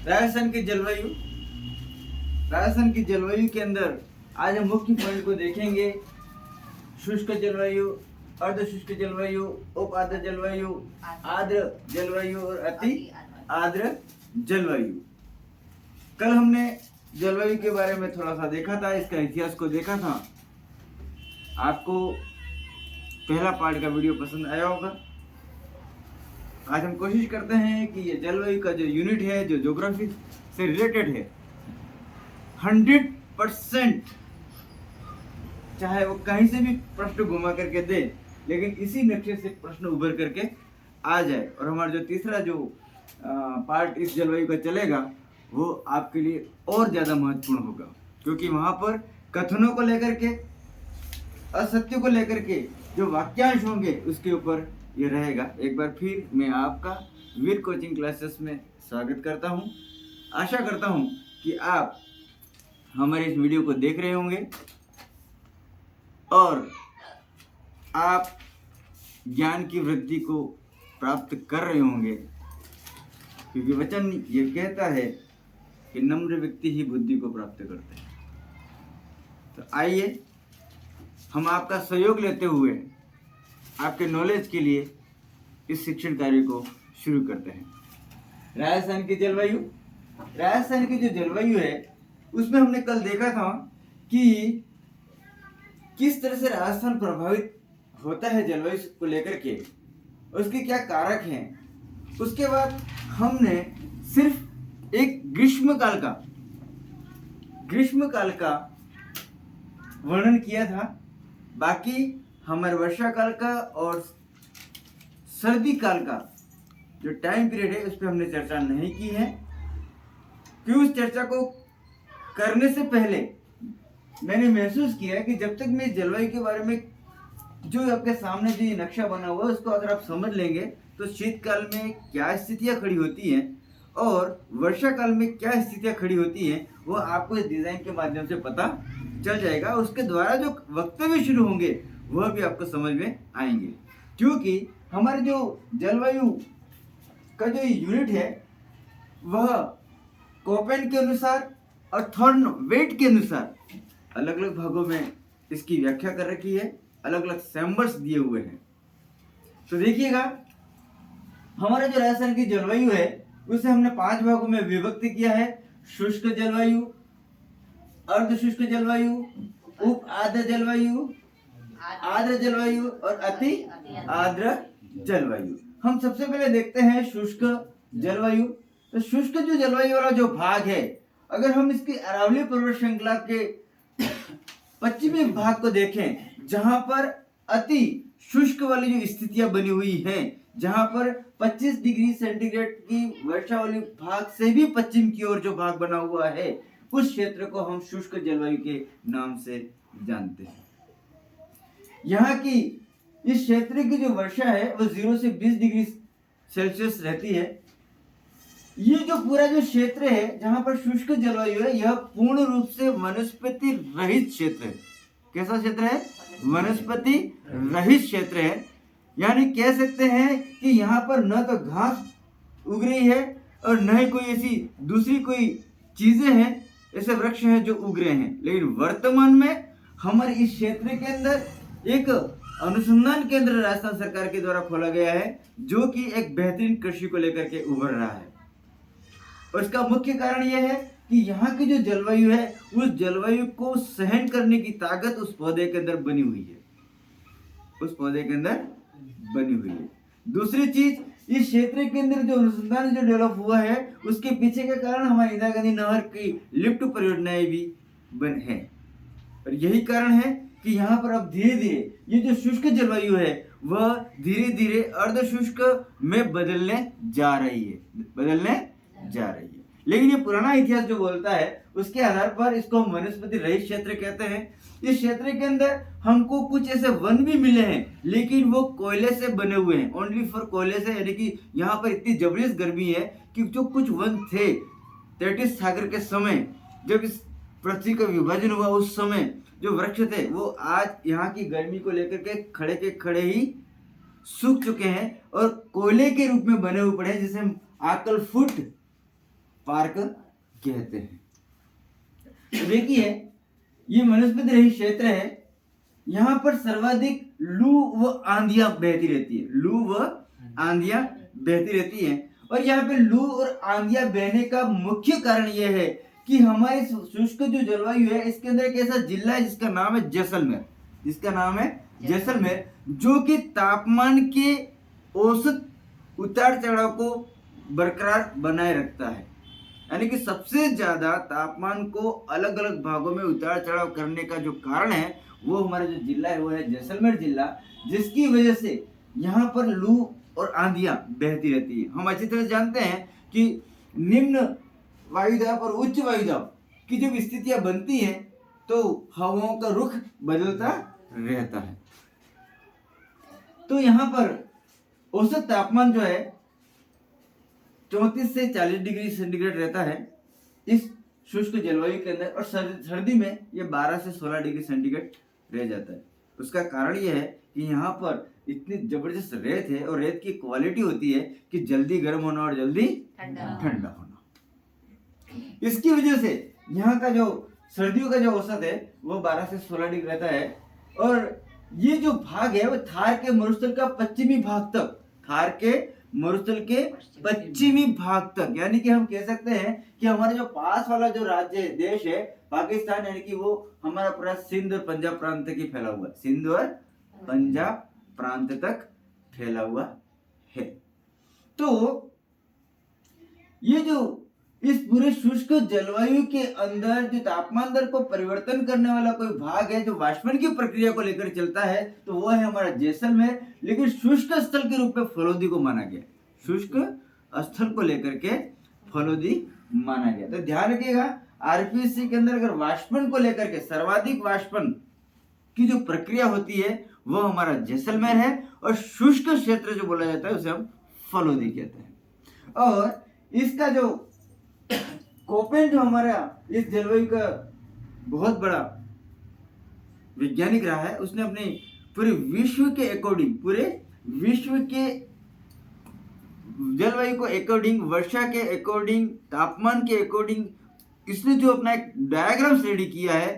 राजस्थान की जलवायु। राजस्थान की जलवायु के अंदर आज हम मुख्य पॉइंट को देखेंगे। शुष्क जलवायु, अर्ध शुष्क जलवायु, उप आर्द्र जलवायु, आर्द्र जलवायु और अति आर्द्र जलवायु। कल हमने जलवायु के बारे में थोड़ा सा देखा था, इसका इतिहास को देखा था। आपको पहला पार्ट का वीडियो पसंद आया होगा। आज हम कोशिश करते हैं कि ये जलवायु का जो यूनिट है, जो ज्योग्राफी से रिलेटेड है, 100%, चाहे वो कहीं से भी प्रश्न घुमा करके दे, लेकिन इसी नक्शे से प्रश्न उभर करके आ जाए। और हमारा जो तीसरा जो पार्ट इस जलवायु का चलेगा वो आपके लिए और ज़्यादा महत्वपूर्ण होगा, क्योंकि वहाँ पर कथनों को लेकर के, असत्य को लेकर के जो वाक्यांश होंगे उसके ऊपर ये रहेगा। एक बार फिर मैं आपका वीर कोचिंग क्लासेस में स्वागत करता हूँ। आशा करता हूँ कि आप हमारे इस वीडियो को देख रहे होंगे और आप ज्ञान की वृद्धि को प्राप्त कर रहे होंगे, क्योंकि वचन ये कहता है कि नम्र व्यक्ति ही बुद्धि को प्राप्त करते हैं। तो आइए हम आपका सहयोग लेते हुए आपके नॉलेज के लिए इस शिक्षण कार्य को शुरू करते हैं। राजस्थान की जलवायु। राजस्थान की जो जलवायु है उसमें हमने कल देखा था कि किस तरह से राजस्थान प्रभावित होता है जलवायु को लेकर के, उसके क्या कारक हैं। उसके बाद हमने सिर्फ एक ग्रीष्म काल का वर्णन किया था। बाकी हमारे वर्षा काल का और सर्दी काल का जो टाइम पीरियड है उस पर हमने चर्चा नहीं की है, क्योंकि उस चर्चा को करने से पहले मैंने महसूस किया कि जब तक मैं जलवायु के बारे में जो आपके सामने जो ये नक्शा बना हुआ है उसको अगर आप समझ लेंगे तो शीतकाल में क्या स्थितियां खड़ी होती हैं और वर्षा काल में क्या स्थितियां खड़ी होती हैं वो आपको इस डिजाइन के माध्यम से पता चल जाएगा। उसके द्वारा जो वक्तव्य शुरू होंगे वह भी आपको समझ में आएंगे, क्योंकि हमारे जो जलवायु का जो यूनिट है वह कोपेन के अनुसार और थॉर्नवेट के अनुसार अलग अलग भागों में इसकी व्याख्या कर रखी है, अलग अलग सैम्बर्स दिए हुए हैं। तो देखिएगा, हमारा जो राजस्थान की जलवायु है उसे हमने 5 भागों में विभक्त किया है। शुष्क जलवायु, अर्ध शुष्क जलवायु, उप आर्द्र जलवायु, आर्द्र जलवायु और अति आर्द्र जलवायु। हम सबसे पहले देखते हैं शुष्क जलवायु। तो शुष्क जो जलवायु वाला जो भाग है, अगर हम इसकी अरावली पर्वत श्रृंखला के पश्चिमी भाग को देखें, जहां पर अति शुष्क वाली जो स्थितियां बनी हुई हैं, जहां पर 25 डिग्री सेंटीग्रेड की वर्षा वाली भाग से भी पश्चिम की ओर जो भाग बना हुआ है, उस क्षेत्र को हम शुष्क जलवायु के नाम से जानते हैं। यहाँ की इस क्षेत्र की जो वर्षा है वो 0 से 20 डिग्री सेल्सियस रहती है। ये जो पूरा जो क्षेत्र है जहां पर शुष्क जलवायु है, यह पूर्ण रूप से वनस्पति रहित क्षेत्र है। कैसा क्षेत्र है? वनस्पति रहित क्षेत्र है। यानी कह सकते हैं कि यहाँ पर न तो घास उग रही है और न ही कोई ऐसी दूसरी कोई चीजें हैं, ऐसे वृक्ष हैं जो उग रहे हैं। लेकिन वर्तमान में हमारे इस क्षेत्र के अंदर एक अनुसंधान केंद्र राजस्थान सरकार के द्वारा खोला गया है, जो कि एक बेहतरीन कृषि को लेकर के उभर रहा है। और इसका मुख्य कारण यह है कि यहाँ की जो जलवायु है उस जलवायु को सहन करने की ताकत उस पौधे के अंदर बनी हुई है, उस पौधे के अंदर बनी हुई है। दूसरी चीज, इस क्षेत्र के अंदर जो अनुसंधान जो डेवलप हुआ है उसके पीछे के कारण हमारी इंदिरा गांधी नहर की लिफ्ट परियोजनाएं भी बन है। और यही कारण है कि यहाँ पर अब धीरे धीरे ये जो शुष्क जलवायु है वह धीरे धीरे अर्ध शुष्क में बदलने जा रही है। लेकिन ये पुराना इतिहास जो बोलता है उसके आधार पर इसको हम वनस्पति रहित क्षेत्र कहते हैं। इस क्षेत्र के अंदर हमको कुछ ऐसे वन भी मिले हैं, लेकिन वो कोयले से बने हुए हैं, ओनली फॉर कोयले से। यानी कि यहाँ पर इतनी जबरदस्त गर्मी है कि जो कुछ वन थे तैतीस सागर के समय, जब इस पृथ्वी का विभाजन हुआ उस समय जो वृक्ष थे वो आज यहाँ की गर्मी को लेकर के खड़े ही सूख चुके हैं और कोयले के रूप में बने हुए पड़े हैं, जिसे हम आकल फुट पार्क कहते हैं। तो देखिए ये वनस्पति रहित क्षेत्र है, यहाँ पर सर्वाधिक लू व आंधियां बहती रहती है, लू व आंधियां बहती रहती हैं। और यहाँ पे लू और आंधियां बहने का मुख्य कारण यह है कि हमारे शुष्क जो जलवायु है इसके अंदर एक ऐसा जिला है जिसका नाम है जैसलमेर, जिसका नाम है जैसलमेर, जो कि तापमान के औसत उतार चढ़ाव को बरकरार बनाए रखता है। यानी कि सबसे ज्यादा तापमान को अलग अलग भागों में उतार चढ़ाव करने का जो कारण है वो हमारा जो जिला है वो है जैसलमेर जिला, जिसकी वजह से यहाँ पर लू और आंधियां बहती रहती है। हम अच्छी तरह जानते हैं कि निम्न वायुदाब और उच्च वायुदाब की जब स्थितियां बनती हैं तो हवाओं का रुख बदलता रहता है। तो यहाँ पर औसत तापमान जो है 34 से 40 डिग्री सेंटीग्रेड रहता है इस शुष्क जलवायु के अंदर, और सर्दी में ये 12 से 16 डिग्री सेंटीग्रेड रह जाता है। उसका कारण यह है कि यहाँ पर इतनी जबरदस्त रेत है और रेत की क्वालिटी होती है कि जल्दी गर्म होना और जल्दी ठंडा होना। इसकी वजह से यहाँ का जो सर्दियों का जो औसत है वो 12 से 16 डिग्री रहता है। और ये जो भाग है वो थार के मरुस्थल का पश्चिमी भाग तक, थार के मरुस्थल के पश्चिमी भाग तक, यानी कि हम कह सकते हैं कि हमारे जो पास वाला जो राज्य देश है पाकिस्तान, यानी कि वो हमारा पूरा सिंध और पंजाब प्रांत तक ही फैला हुआ है, सिंध और पंजाब प्रांत तक फैला हुआ है। तो ये जो इस पूरे शुष्क जलवायु के अंदर जो तापमान दर को परिवर्तन करने वाला कोई भाग है जो वाष्पन की प्रक्रिया को लेकर चलता है तो वो है हमारा जैसलमेर। लेकिन शुष्क स्थल के रूप में फलोदी को माना गया, शुष्क स्थल को लेकर के फलोदी माना गया। तो ध्यान रखिएगा आरपीएससी के अंदर अगर वाष्पन को लेकर के सर्वाधिक वाष्पन की जो प्रक्रिया होती है वो हमारा जैसलमेर है, और शुष्क क्षेत्र जो बोला जाता है उसे हम फलोदी कहते हैं। और इसका जो कोपेन जो हमारा इस जलवायु का बहुत बड़ा वैज्ञानिक रहा है, उसने अपने पूरे विश्व के अकॉर्डिंग, पूरे विश्व के जलवायु को अकॉर्डिंग, वर्षा के अकॉर्डिंग, तापमान के अकॉर्डिंग इसने जो अपना एक डायग्राम रेडी किया है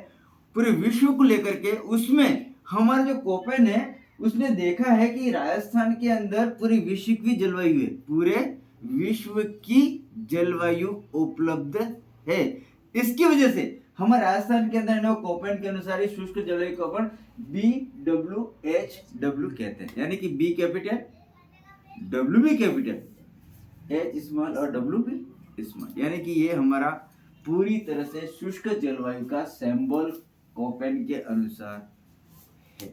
पूरे विश्व को लेकर के, उसमें हमारा जो कोपेन है उसने देखा है कि राजस्थान के अंदर पूरे विश्व की जलवायु है, पूरे विश्व की जलवायु उपलब्ध है। इसकी वजह से हमारे राजस्थान के अंदर कोपेन के अनुसार शुष्क जलवायु को अपन BWHW कहते हैं, यानी कि बी कैपिटल, डब्ल्यू भी कैपिटल, एच स्मॉल और डब्ल्यू भी स्मॉल, यानी कि ये हमारा पूरी तरह से शुष्क जलवायु का सिंबल कोपेन के अनुसार है।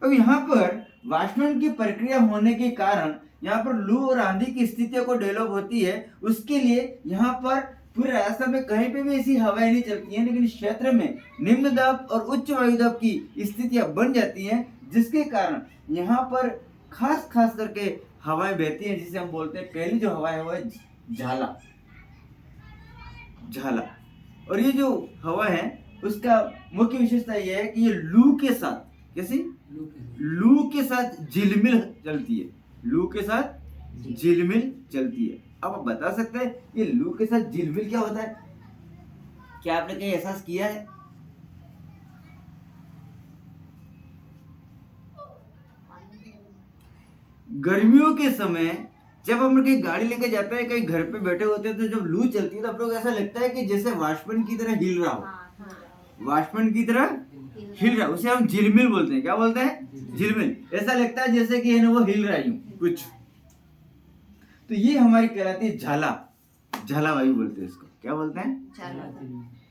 अब यहाँ पर वाष्पन की प्रक्रिया होने के कारण यहाँ पर लू और आंधी की स्थितियों को डेवलप होती है। उसके लिए यहाँ पर पूरे राजस्थान में कहीं पे भी ऐसी हवाएं नहीं चलती हैं, लेकिन इस क्षेत्र में निम्न दाब और उच्च वायुदाब की स्थितियां बन जाती हैं, जिसके कारण यहाँ पर खास करके हवाएं बहती हैं, जिसे हम बोलते हैं पहली जो हवा है वो है झाला। और ये जो हवा है उसका मुख्य विशेषता यह है कि ये लू के साथ, कैसी लू के साथ झिलमिल चलती है, लू के साथ झिलमिल चलती है। अब आप बता सकते हैं ये लू के साथ झिलमिल क्या होता है? क्या आपने कहीं एहसास किया है? गर्मियों के समय जब हम कहीं गाड़ी लेके जाते हैं, कहीं घर पे बैठे होते हैं, तो जब लू चलती है तो आप लोग ऐसा लगता है कि जैसे वाष्पन की तरह हिल रहा हो, वाष्पन की तरह हिल रहा, उसे हम झिलमिल बोलते हैं। क्या बोलते हैं? झिलमिल। ऐसा लगता है जैसे कि वो हिल रहा है कुछ। तो ये हमारी कहलाती है झाला, झाला वायु बोलते हैं इसको। क्या बोलते हैं?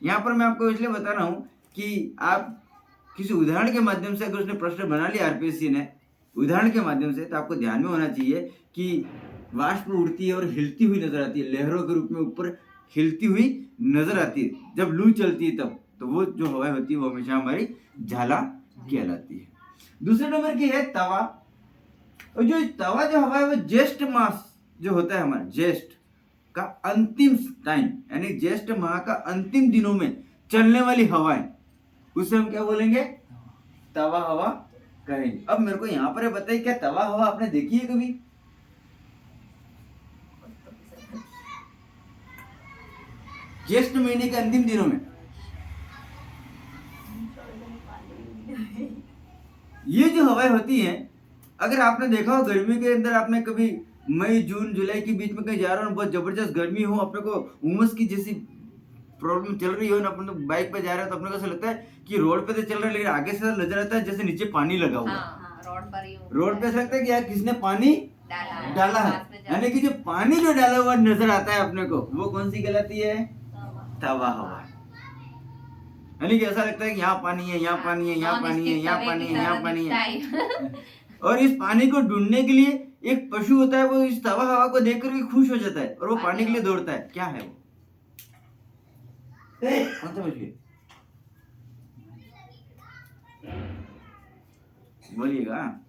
यहाँ पर मैं आपको इसलिए बता रहा हूँ कि आप किसी उदाहरण के माध्यम से, अगर उसने प्रश्न बना लिया आरपीएससी ने उदाहरण के माध्यम से, तो आपको ध्यान में होना चाहिए कि वाष्प उड़ती है और हिलती हुई नजर आती है, लहरों के रूप में ऊपर हिलती हुई नजर आती है जब लू चलती है तब। तो वो जो हवा होती है वो हमेशा हमारी झाला कहलाती है। दूसरे नंबर की है तवा। और जो तवा जो हवा है वो ज्येष्ठ मास जो होता है हमारा, ज्येष्ठ का अंतिम टाइम, यानी ज्येष्ठ माह का अंतिम दिनों में चलने वाली हवाएं, उसे हम क्या बोलेंगे? तवा हवा कहेंगे। अब मेरे को यहाँ पर बताइए, क्या तवा हवा आपने देखी है कभी? ज्येष्ठ महीने के अंतिम दिनों में। ये जो हवाएं होती हैं, अगर आपने देखा हो गर्मी के अंदर, आपने कभी मई जून जुलाई के बीच में कहीं जा रहे हो, बहुत जबरदस्त गर्मी हो, अपने को उमस की जैसी प्रॉब्लम चल रही हो ना, अपन तो बाइक पे जा रहे हो तो अपने को ऐसा लगता है कि रोड पे तो चल रहे हैं, लेकिन आगे से नजर आता है जैसे नीचे पानी लगा हुआ है। रोड पे ऐसा लगता है कि यार किसने पानी डाला है। यानी कि जो पानी जो डाला हुआ नजर आता है अपने को, वो कौन सी कहलाती है? तवा हवा। यानी कि ऐसा लगता है कि यहाँ पानी है, यहाँ पानी है, यहाँ पानी है, यहाँ पानी है, यहाँ पानी है। और इस पानी को ढूंढने के लिए एक पशु होता है, वो इस तवा हवा को देख करके खुश हो जाता है और वो पानी के लिए दौड़ता है। क्या है वो? कौन सा पशु? बोलिएगा।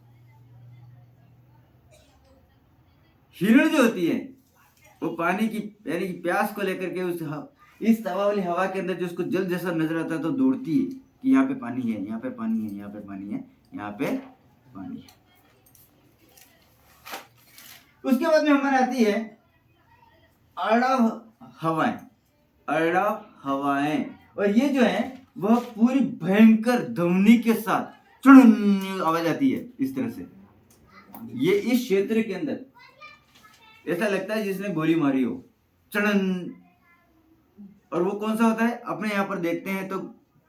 हिरण जो होती है, वो पानी की यानी कि प्यास को लेकर के इस तवा वाली हवा के अंदर जो उसको जल जैसा नजर आता है तो दौड़ती है कि यहाँ पे पानी है, यहाँ पे पानी है, यहाँ पे पानी है, यहाँ पे पानी है। उसके बाद में हमारे आती है अड़व हवाएं। अड़व हवाएं, और ये जो है वह पूरी भयंकर ध्वनि के साथ चुन आवाज आती है इस तरह से। ये इस क्षेत्र के अंदर ऐसा लगता है जिसने गोली मारी हो, चढ़न। और वो कौन सा होता है? अपने यहाँ पर देखते हैं तो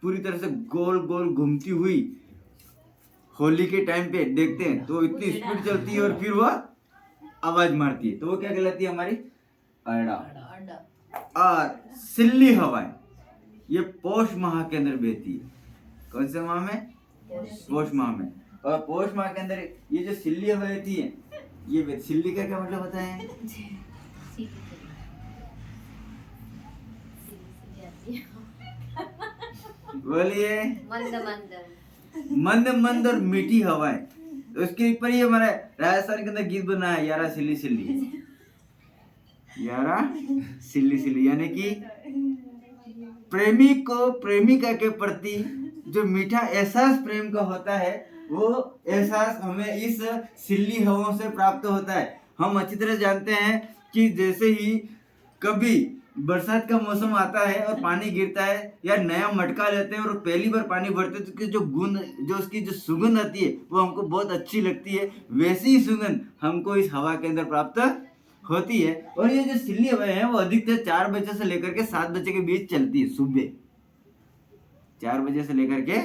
पूरी तरह से गोल गोल घूमती हुई, होली के टाइम पे देखते हैं तो इतनी स्पीड चलती है और फिर वह आवाज मारती है, तो वो क्या कहलाती है? हमारी अड़ा। और सिल्ली हवाएं, ये पौष माह के अंदर बहती है। कौन से माह में? पौष माह में। और पौष माह के अंदर ये जो सिल्ली हवा बहती है, ये सिल्ली का क्या मतलब होता है? बोलिए। मंद मंद और मीठी हवाएं। तो उसके ऊपर ही हमारा राजस्थान के अंदर गीत बना है, यारा सिल्ली सिल्ली, यारा सिल्ली सिल्ली। यानी कि प्रेमी को प्रेमिका के प्रति जो मीठा एहसास प्रेम का होता है, वो एहसास हमें इस सिल्ली हवाओं से प्राप्त होता है। हम अच्छी तरह जानते हैं कि जैसे ही कभी बरसात का मौसम आता है और पानी गिरता है या नया मटका लेते हैं और पहली बार पानी भरते हैं तो उसकी जो गुण, जो उसकी जो सुगंध आती है वो हमको बहुत अच्छी लगती है। वैसी ही सुगंध हमको इस हवा के अंदर प्राप्त होती है। और ये जो सिल्ली हवा है वो अधिकतर 4 बजे से लेकर के 7 बजे के बीच चलती है। सुबह 4 बजे से लेकर के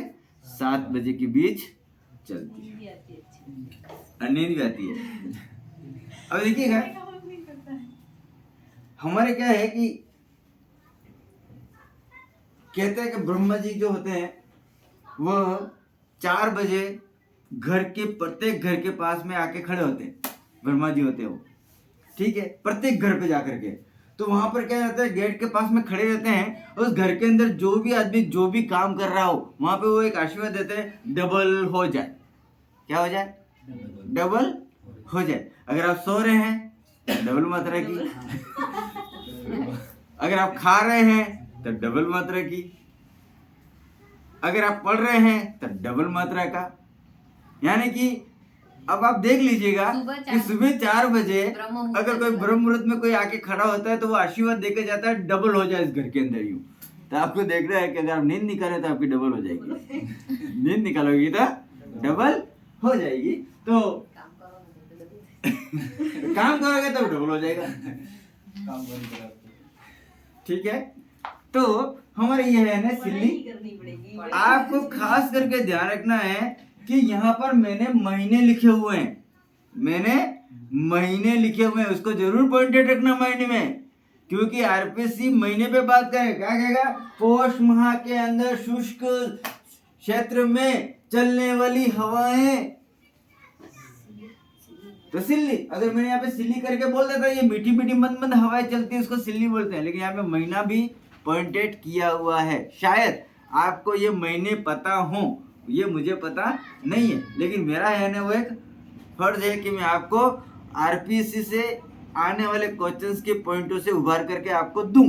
7 बजे के बीच चलती है, नींद भी आती है। अब देखिएगा हमारे क्या है कि कहते हैं कि ब्रह्मा जी जो होते हैं वह 4 बजे घर के प्रत्येक घर के पास में आके खड़े होते हैं। ब्रह्मा जी होते हैं वो, ठीक है, प्रत्येक घर पे जाकर के। तो वहां पर क्या रहता है, गेट के पास में खड़े रहते हैं। उस घर के अंदर जो भी आदमी जो भी काम कर रहा हो, वहां पे वो एक आशीर्वाद देते हैं, डबल हो जाए। क्या हो जाए? डबल हो जाए। अगर आप सो रहे हैं डबल मात्रा की, अगर आप खा रहे हैं तो डबल मात्रा की, अगर आप पढ़ रहे हैं तो डबल मात्रा का। यानी कि अब आप देख लीजिएगा कि सुबह 4 बजे अगर कोई ब्रह्म मुहूर्त में कोई आके खड़ा होता है तो वो आशीर्वाद देके जाता है डबल हो जाए इस घर के अंदर। यूं तो आपको देखना है कि अगर आप नींद निकाले तो आपकी डबल हो जाएगी, नींद निकालोगी तो डबल हो जाएगी। तो काम करोगे तो डबल हो जाएगा, ठीक है। तो हमारे ये है ना सिल्ली। आपको खास करके ध्यान रखना है कि यहाँ पर मैंने महीने लिखे हुए हैं, मैंने महीने लिखे हुए हैं, उसको जरूर पॉइंटेड रखना माइंड में, क्योंकि आरपीसी महीने पे बात करें। क्या कहेगा? पौष माह के अंदर शुष्क क्षेत्र में चलने वाली हवाएं, तो सिल्ली। अगर मैंने यहाँ पे सिल्ली करके बोल देता ये मीठी मीठी मंद मंद हवाएं चलती है, उसको सिल्ली बोलते हैं, लेकिन यहाँ पे महीना भी पॉइंटेड किया हुआ है। शायद आपको ये महीने पता हो, ये मुझे पता नहीं है, लेकिन मेरा है ना वो एक फर्ज है कि मैं आपको आरपीसी से आने वाले क्वेश्चंस के पॉइंटों से उभार करके आपको दूं।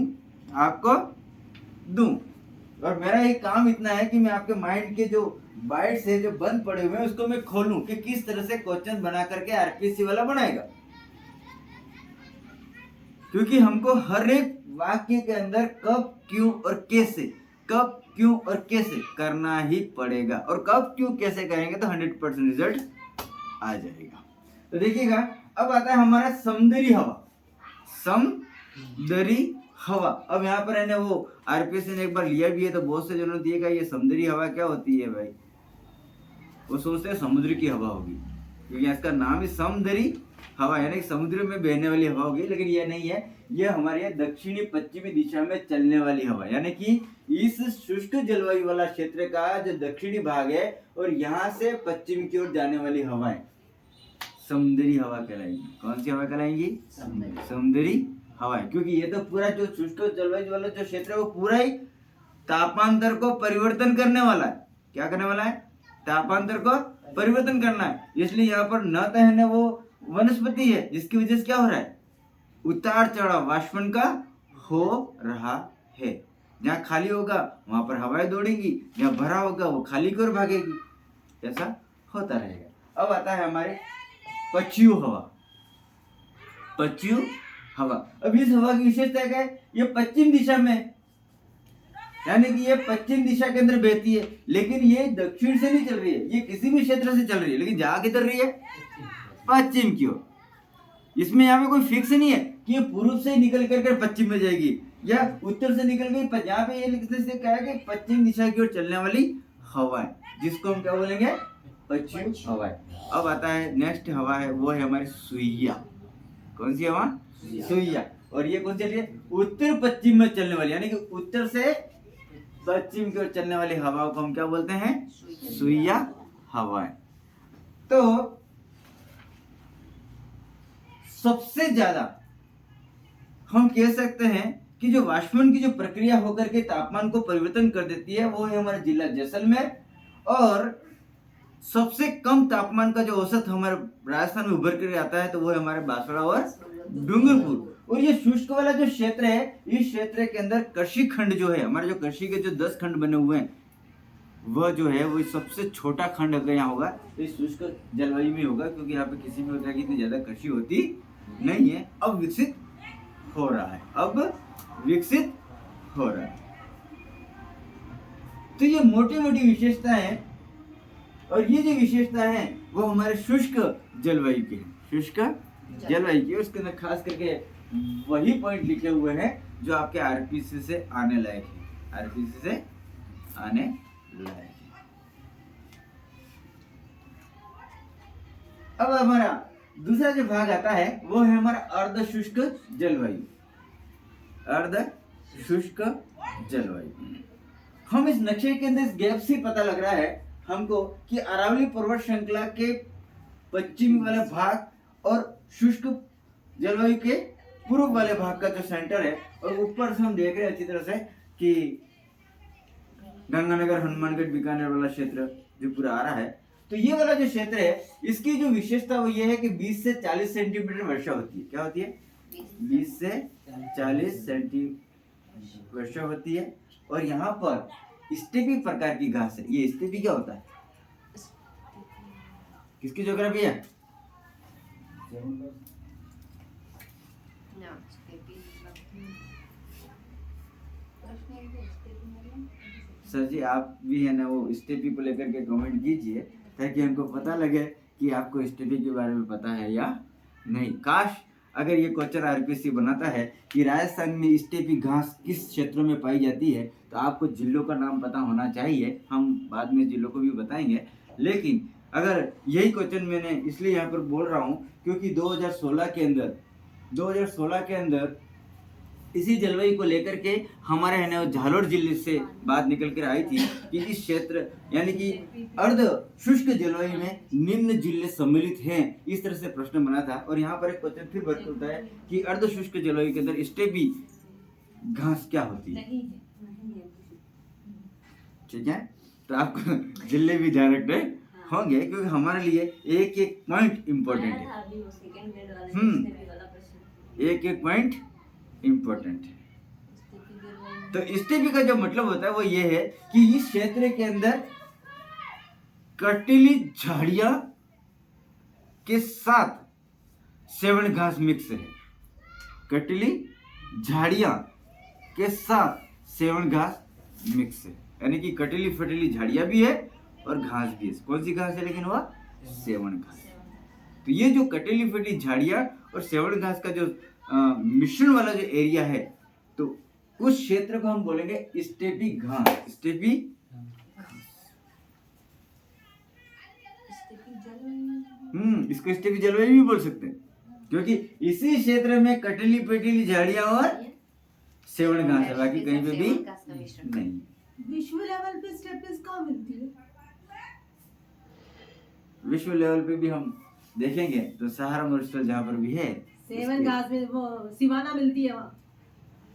और मेरा ये काम इतना है कि मैं आपके माइंड के जो बाइट्स है जो बंद पड़े हुए हैं उसको मैं खोलूं कि किस तरह से क्वेश्चन बना करके आरपीसी वाला बनाएगा। क्योंकि हमको हर एक वाक्य के अंदर कब, क्यों और कैसे, कब, क्यों और कैसे करना ही पड़ेगा, और कब, क्यों, कैसे करेंगे तो 100% रिजल्ट आ जाएगा। तो देखिएगा, अब आता है हमारा समुद्री हवा। समुद्री हवा, अब यहाँ पर है ना वो आरपीएस ने एक बार लिया भी है, तो बहुत से जनों ने दिएगा ये समुद्री हवा क्या होती है भाई, वो सोचते हैं समुद्र की हवा होगी, क्योंकि इसका नाम ही समुद्री हवा यानी कि समुद्र में बहने वाली हवा होगी, लेकिन ये नहीं है, ये हमारे दक्षिणी पश्चिमी दिशा में चलने वाली हवा, यानी कि इस शुष्क जलवायु वाला क्षेत्र का जो दक्षिणी भाग है और यहाँ से पश्चिम की ओर जाने वाली हवाएं समुद्री हवा कहलाएंगी। कौन सी हवा कहलाएंगी? समुद्री हवाएं, क्योंकि ये तो पूरा जो शुष्क जलवायु वाला जो क्षेत्र है वो पूरा ही तापांतर को परिवर्तन करने वाला है। क्या करने वाला है? तापांतर को परिवर्तन करना है, इसलिए यहाँ पर न तो है ना वो वनस्पति है, जिसकी वजह से क्या हो रहा है, उतार चढ़ाव वाष्पन का हो रहा है। जहाँ खाली होगा वहां पर हवाएं दौड़ेंगी, जहाँ भरा होगा वो खाली की ओर भागेगी, ऐसा होता रहेगा। अब आता है हमारे पछियु हवा। पछियु हवा, अब इस हवा की विशेषता क्या है, ये पश्चिम दिशा में, यानी कि ये पश्चिम दिशा के अंदर बहती है, लेकिन ये दक्षिण से नहीं चल रही है, ये किसी भी क्षेत्र से चल रही है, लेकिन जा किधर रही है, पश्चिम की ओर। इसमें यहाँ पे कोई फिक्स नहीं है कि ये पूर्व से निकल कर पश्चिम में जाएगी या उत्तर से निकल गई, यहाँ पे ये लिखने से क्या है कि पश्चिम दिशा की ओर चलने वाली हवाएं, जिसको हम क्या बोलेंगे, पश्चिम हवाएं। अब आता है नेक्स्ट हवा है, वो है हमारी सुइया। कौन सी हवा? सुइया। और ये कौन सी चल रही है, उत्तर पश्चिम में चलने वाली, यानी कि उत्तर से पश्चिम की ओर चलने वाली हवाओं को हम क्या बोलते हैं, सुइया हवाएं। तो सबसे ज्यादा हम कह सकते हैं कि जो वाष्पन की जो प्रक्रिया होकर के तापमान को परिवर्तन कर देती है वो है हमारा जिला जैसलमेर, और सबसे कम तापमान का जो औसत हमारे राजस्थान में उभर कर आता है तो वो है हमारे बांसवाड़ा और डूंगरपुर। और ये शुष्क वाला जो क्षेत्र है, इस क्षेत्र के अंदर कृषि खंड जो है, हमारे जो कृषि के जो 10 खंड बने हुए हैं, वह जो है वो सबसे छोटा खंड अगर यहाँ होगा तो इस शुष्क जलवायु में होगा, क्योंकि यहाँ पे किसी भी तरह की इतनी ज्यादा कृषि होती नहीं है। अब विकसित हो रहा है, अब विकसित हो रहा है। तो ये मोटी मोटी विशेषता है, और ये जो विशेषता है वो हमारे शुष्क जलवायु की है, शुष्क जलवायु की। उसके अंदर खास करके वही पॉइंट लिखे हुए हैं जो आपके आरपीसी से आने लायक है, आरपीसी से आने लायक है। अब हमारा दूसरा जो भाग आता है वो है हमारा अर्ध शुष्क जलवायु। अर्ध शुष्क जलवायु, हम इस नक्शे के अंदर इस गैप से पता लग रहा है हमको कि अरावली पर्वत श्रृंखला के पश्चिमी वाले भाग और शुष्क जलवायु के पूर्व वाले भाग का जो सेंटर है, और ऊपर से हम देख रहे हैं अच्छी तरह से कि गंगानगर, हनुमानगढ़, बीकानेर वाला क्षेत्र जो पूरा आ रहा है। तो ये वाला जो क्षेत्र है इसकी जो विशेषता वो ये है कि 20 से 40 सेंटीमीटर वर्षा होती है। क्या होती है? 20 से 40 सेंटीमीटर वर्षा होती है। और यहाँ पर स्टेपी प्रकार की घास है। ये स्टेपी क्या होता है? किसकी ज्योग्राफी है? सर जी आप भी है ना वो स्टेपी को लेकर के कमेंट कीजिए ताकि हमको पता लगे कि आपको स्टेपी के बारे में पता है या नहीं। काश अगर ये क्वेश्चन आरपीसी बनाता है कि राजस्थान में स्टेपी घास किस क्षेत्रों में पाई जाती है तो आपको जिलों का नाम पता होना चाहिए। हम बाद में जिलों को भी बताएंगे, लेकिन अगर यही क्वेश्चन मैंने इसलिए यहाँ पर बोल रहा हूँ क्योंकि 2016 के अंदर इसी जलवायु को लेकर के हमारे है ना झालोर जिले से बात निकल कर आई थी कि इस क्षेत्र यानी कि अर्ध शुष्क जलवायु में निम्न जिले सम्मिलित हैं। इस तरह से प्रश्न बना था। और यहाँ पर एक क्वेश्चन फिर बच होता है कि अर्ध शुष्क जलवायु के अंदर स्टेपी घास क्या होती है। ठीक है, तो आपको जिले भी ध्यान रखने होंगे क्योंकि हमारे लिए एक एक पॉइंट इम्पोर्टेंट है। एक एक पॉइंट इम्पोर्टेंट है। तो स्टेपी का जो मतलब होता है वो ये है कि इस क्षेत्र के अंदर कटीली झाड़ियां के साथ सेवण घास मिक्स है। कटीली झाड़ियां के साथ सेवन घास मिक्स है, यानी कि कटीली फटीली झाड़ियां भी है और घास भी है। कौन सी घास है? लेकिन वह सेवन घास। तो ये जो कटीली फटीली झाड़ियां और सेवन घास का जो मिश्रण वाला जो एरिया है, तो उस क्षेत्र को हम बोलेंगे स्टेपी घास। स्टेपी इसको स्टेपी जलवायु भी बोल सकते हैं, क्योंकि इसी क्षेत्र में कटीली पेटीली झाड़ियां और सेवन घास है, बाकी कहीं पे भी नहीं। विश्व लेवल पे स्टेपीज कहाँ मिलती है? विश्व लेवल पे भी हम देखेंगे तो सहारा मरुस्थल जहाँ पर भी है, सेवन घास में वो सिवाना मिलती है, वहाँ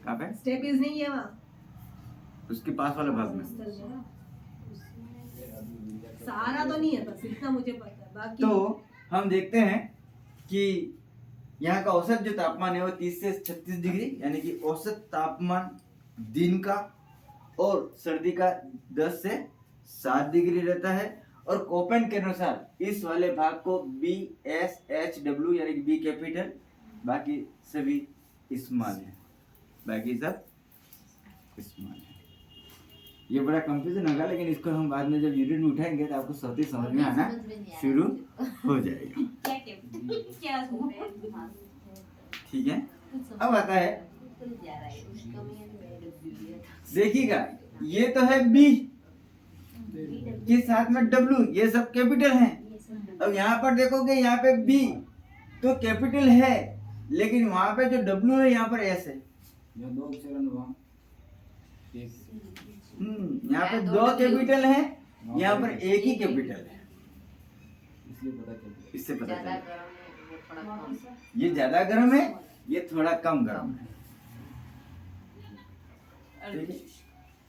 कहाँ पे? स्टेपीज नहीं है वहाँ, उसके पास वाले भाग में। सहारा तो नहीं है, बस इतना मुझे पता है। बाकी तो हम देखते हैं कि यहाँ का औसत जो तापमान है वो 30 से 36 डिग्री, यानी कि औसत तापमान दिन का, और सर्दी का 10 से 7 डिग्री रहता है। और कोपेन के अनुसार इस वाले भाग को BSHW यानी कि बी कैपिटल, बाकी सभी स्मॉल है, बाकी सब स्मॉल है। ये बड़ा कंफ्यूजन होगा, लेकिन इसको हम बाद में जब यूनिट में उठाएंगे तो आपको सब समझ में आना शुरू हो जाएगा। ठीक है, अब आता है, देखिएगा ये तो है बी के साथ में डब्ल्यू, ये सब कैपिटल है। अब यहाँ पर देखोगे, यहाँ पे बी तो कैपिटल है, लेकिन वहां पे जो डब्ल्यू है यहाँ पर एस है। यहाँ पे दो कैपिटल है, यहाँ पर एक ही कैपिटल है, इससे पता चला ये ज्यादा गर्म है, ये थोड़ा कम गर्म है।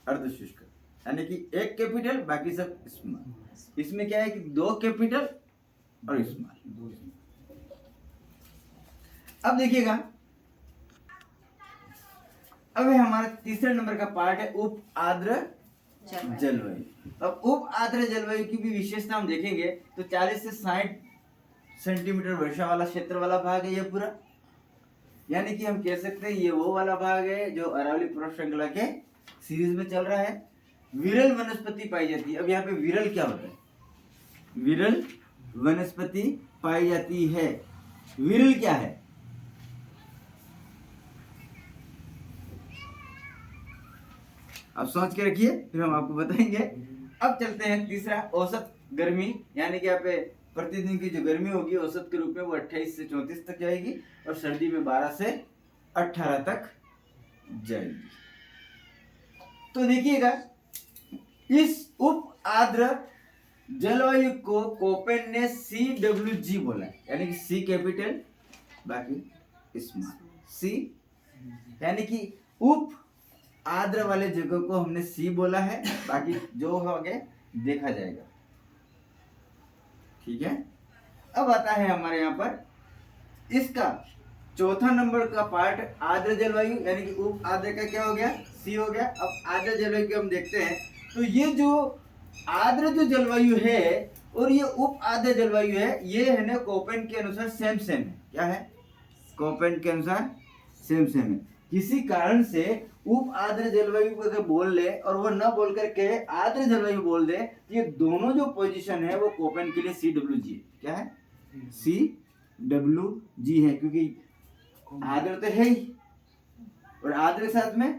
अर्ध शुष्क, यानी कि एक कैपिटल बाकी सब स्मॉल। इसमें क्या है कि दो कैपिटल और स्मॉल। अब देखिएगा, अब है हमारा तीसरे नंबर का पार्ट है उप आर्द्र जलवायु। अब उप आर्द्र जलवायु की भी विशेषता हम देखेंगे तो 40 से 60 सेंटीमीटर वर्षा वाला क्षेत्र वाला भाग है ये पूरा, यानी कि हम कह सकते हैं ये वो वाला भाग है जो अरावली पर्वत श्रृंखला के सीरीज में चल रहा है। विरल वनस्पति पाई जाती है। अब यहाँ पे विरल क्या होता है? विरल वनस्पति पाई जाती है। विरल क्या है? अब सोच के रखिए, फिर हम आपको बताएंगे। अब चलते हैं तीसरा, औसत गर्मी, यानी कि यहाँ पे प्रतिदिन की जो गर्मी होगी औसत के रूप में वो 28 से 34 तक जाएगी, और सर्दी में 12 से 18 तक जाएगी। तो देखिएगा, इस उप आर्द्र जलवायु को कोपेन ने CWG बोला है, यानी कि सी कैपिटल बाकी स्मॉल सी, यानी कि उप आर्द्र वाले जगह को हमने सी बोला है, बाकी जो होगा देखा जाएगा। ठीक है, अब आता है हमारे यहाँ पर इसका चौथा नंबर का पार्ट आर्द्र जलवायु, यानी कि उप आर्द्र का क्या हो गया? सी हो गया। अब आर्द्र जलवायु को हम देखते हैं, तो ये जो आर्द्र जो जलवायु है और ये उप आर्द्र जलवायु है, ये है ना कोपेन के अनुसार सेम सेम है। क्या है? कोपेन के अनुसार सेम सेम है। किसी कारण से उप आर्द्र जलवायु को अगर बोल ले और वो न बोल करके आर्द्र जलवायु बोल दे, ये दोनों जो पोजीशन है वो कोपेन के लिए CWG है। क्या है? CWG है, क्योंकि आर्द्र तो है ही और आर्द्र के साथ में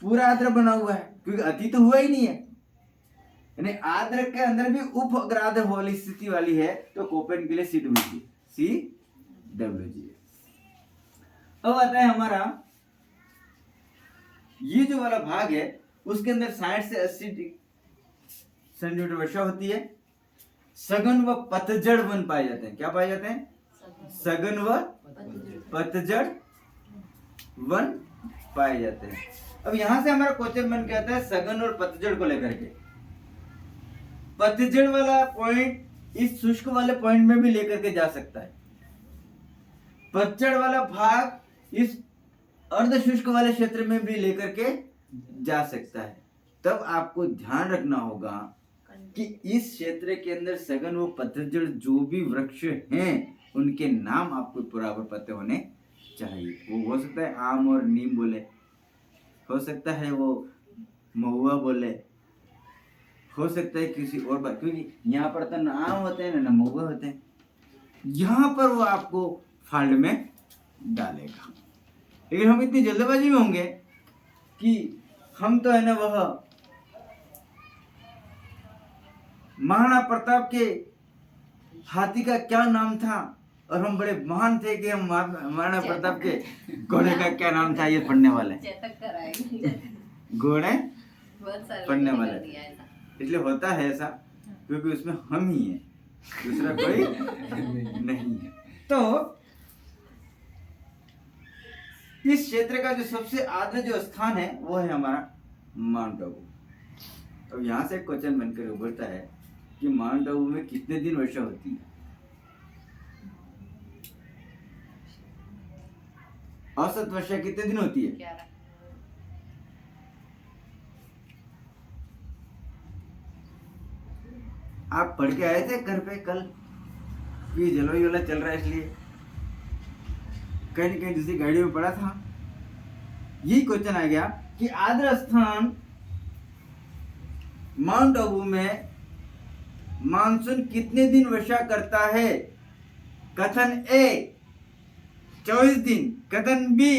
पूरा आर्द्र बना हुआ है, क्योंकि अति तो हुआ ही नहीं है। यानी आर्द्र के अंदर भी उप अगर आर्द्र वाली स्थिति वाली है तो कोपेन के लिए CWG है। अब आता है हमारा ये जो वाला भाग है, उसके अंदर 60 से 80 सेंटीमीटर वर्षा होती है। सघन व पतझड़ वन पाए जाते हैं। क्या पाए जाते हैं? सघन व पतझड़ वन पाए जाते हैं। अब यहां से हमारा क्वेश्चन बन के आता है सघन और पतझड़ को लेकर के। पतझड़ वाला पॉइंट इस शुष्क वाले पॉइंट में भी लेकर के जा सकता है, पतझड़ वाला भाग इस अर्ध शुष्क वाले क्षेत्र में भी लेकर के जा सकता है। तब आपको ध्यान रखना होगा कि इस क्षेत्र के अंदर सघन व पतझड़ जो भी वृक्ष हैं उनके नाम आपको बराबर पते होने चाहिए। वो हो सकता है आम और नीम बोले, हो सकता है वो महुआ बोले, हो सकता है किसी और बात, क्योंकि यहाँ पर तो ना आम होते हैं ना महुआ होते हैं। यहाँ पर वो आपको फाल्ट में डालेगा। लेकिन हम इतनी जल्दबाजी में होंगे कि हम तो है ना वह महाराणा प्रताप के हाथी का क्या नाम था, और हम बड़े महान थे कि हम महाराणा प्रताप के घोड़े का क्या नाम था ये पढ़ने वाले हैं। चेतक कराएंगे। घोड़े बहुत सारे पढ़ने लोगों ने वाले कर दिया ऐसा। इसलिए होता है ऐसा क्योंकि उसमें हम ही हैं, दूसरा कोई नहीं है। तो इस क्षेत्र का जो सबसे आद्र जो स्थान है वो है हमारा माउंट आबू। अब यहाँ से क्वेश्चन बनकर उभरता है कि माउंट आबू में कितने दिन वर्षा होती है? औसत वर्षा कितने दिन होती है? 11। आप पढ़ के आए थे घर पे कल कि जलवायु वाला चल रहा है इसलिए कहीं न कहीं दूसरी गाड़ियों में पढ़ा था। यही क्वेश्चन आ गया कि आद्र स्थान माउंट आबू में मानसून कितने दिन वर्षा करता है? कथन ए 24 दिन, कथन बी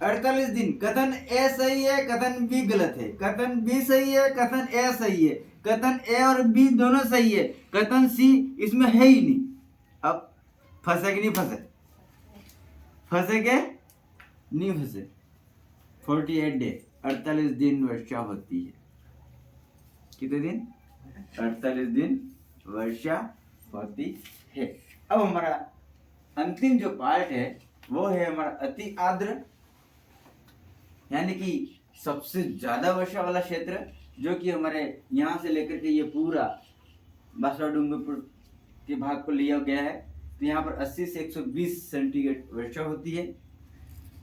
48 दिन। कथन ए सही है, कथन बी गलत है। कथन बी सही है, कथन ए सही है। कथन ए और बी दोनों सही है, कथन सी इसमें है ही नहीं। अब फंसे कि नहीं फंसे? फंसे के नहीं फंसे। 48 डे 48 दिन वर्षा होती है। कितने दिन? 48 दिन वर्षा होती है। अब हमारा अंतिम जो पार्ट है वो है हमारा अति आर्द्र, यानी कि सबसे ज्यादा वर्षा वाला क्षेत्र, जो कि हमारे यहाँ से लेकर के ये पूरा बासरा डूंगरपुर के भाग को लिया गया है। तो यहाँ पर 80 से 120 सेंटीग्रेड वर्षा होती है।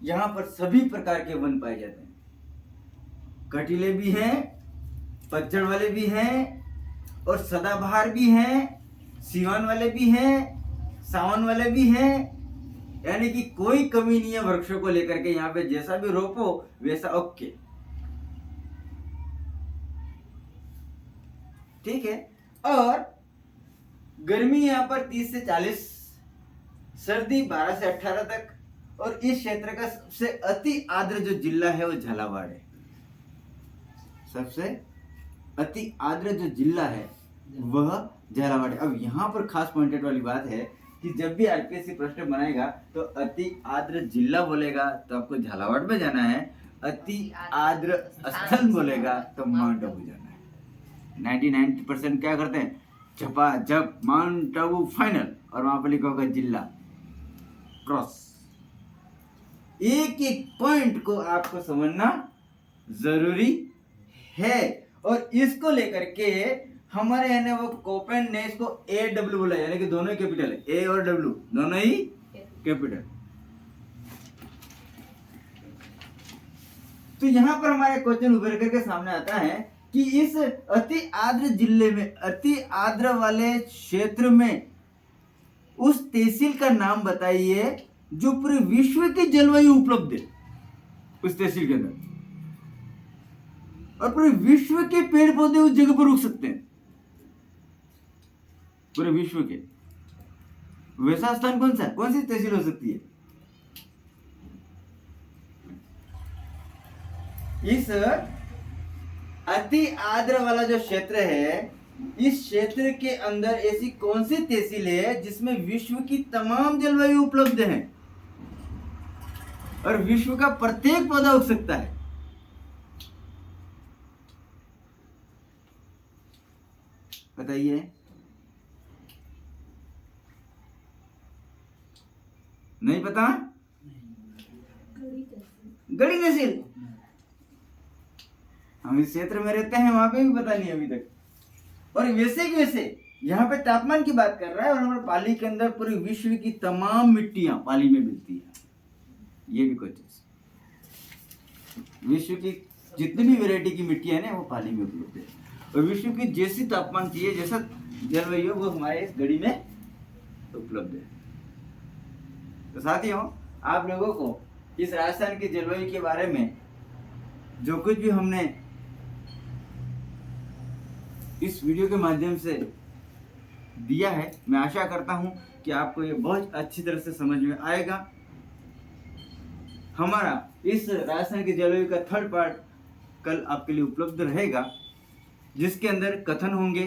यहाँ पर सभी प्रकार के वन पाए जाते हैं, कटीले भी हैं, पतझड़ वाले भी हैं, और सदाबहार भी हैं, सीवान वाले भी हैं, सावन वाले भी हैं। यानी कि कोई कमी नहीं है वृक्षों को लेकर के। यहाँ पे जैसा भी रोपो वैसा ओके, ठीक है। और गर्मी यहाँ पर 30 से 40, सर्दी 12 से 18 तक। और इस क्षेत्र का सबसे अति आर्द्र जो जिला है वो झालावाड़ है। सबसे अति आर्द्र जो जिला है वह झालावाड़ है। अब यहाँ पर खास पॉइंटेड वाली बात है कि जब भी आरपीएससी प्रश्न बनाएगा तो अति आर्द्र जिला बोलेगा तो आपको झालावाड़ में जाना है, अति आर्द्र स्थल बोलेगा तो माउंट आबू जाना है। 99% क्या करते हैं, झपा झप माउंट आबू फाइनल, और वहां पर लिखा होगा जिला क्रॉस। एक एक पॉइंट को आपको समझना जरूरी है। और इसको लेकर के हमारे है ना वो कोपेन ने इसको AW बोला, यानी कि दोनों ही कैपिटल है, ए और डब्ल्यू दोनों ही कैपिटल। तो यहाँ पर हमारे क्वेश्चन उभर करके सामने आता है कि इस अति आर्द्र जिले में, अति आर्द्र वाले क्षेत्र में उस तहसील का नाम बताइए जो पूरे विश्व की जलवायु उपलब्ध है उस तहसील के अंदर, और पूरे विश्व के पेड़ पौधे उस जगह पर रुक सकते हैं, पूरे विश्व के। वैसा स्थान कौन सा है, कौन सी तहसील हो सकती है? इस अति आर्द्र वाला जो क्षेत्र है, इस क्षेत्र के अंदर ऐसी कौन सी तहसील है जिसमें विश्व की तमाम जलवायु उपलब्ध है और विश्व का प्रत्येक पौधा उग सकता है? बताइए। नहीं पता? गढ़ी तहसील। हम इस क्षेत्र में रहते हैं, वहां पे भी पता नहीं अभी तक। और वैसे कि वैसे यहाँ पे तापमान की बात कर रहा है, और हमारे पाली के अंदर पूरे विश्व की तमाम मिट्टियां पाली में मिलती है। ये भी कुछ विश्व की जितनी भी वैरायटी की मिट्टियां हैं ना वो पाली में उपलब्ध है। और विश्व की जैसी तापमान चाहिए, जैसा जलवायु वो हमारे इस गढ़ी में उपलब्ध है। तो साथियों, आप लोगों को इस राजस्थान की जलवायु के बारे में जो कुछ भी हमने इस वीडियो के माध्यम से दिया है, मैं आशा करता हूं कि आपको ये बहुत अच्छी तरह से समझ में आएगा। हमारा इस राजस्थान की जलवायु का थर्ड पार्ट कल आपके लिए उपलब्ध रहेगा, जिसके अंदर कथन होंगे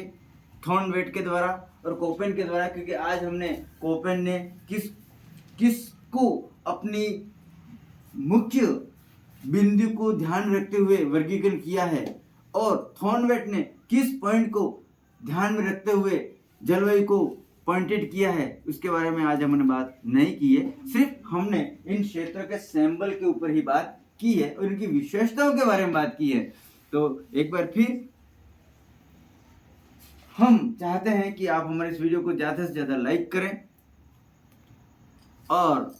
थॉर्नवेट के द्वारा और कोपेन के द्वारा, क्योंकि आज हमने कोपेन ने किसको अपनी मुख्य बिंदु को ध्यान रखते हुए वर्गीकरण किया है और थॉर्नवेट ने किस पॉइंट को ध्यान में रखते हुए जलवायु को पॉइंटेड किया है, उसके बारे में आज हमने बात नहीं की है। सिर्फ हमने इन क्षेत्रों के सैंपल के ऊपर ही बात की है और इनकी विशेषताओं के बारे में बात की है। तो एक बार फिर हम चाहते हैं कि आप हमारे इस वीडियो को ज़्यादा से ज़्यादा लाइक करें और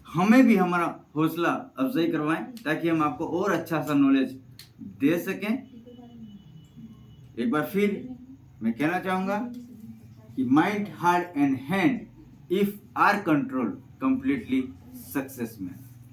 हमें भी हमारा हौसला अफजाई करवाएं, ताकि हम आपको और अच्छा सा नॉलेज दे सकें। एक बार फिर मैं कहना चाहूँगा कि mind, heart and hand if are control completely success में।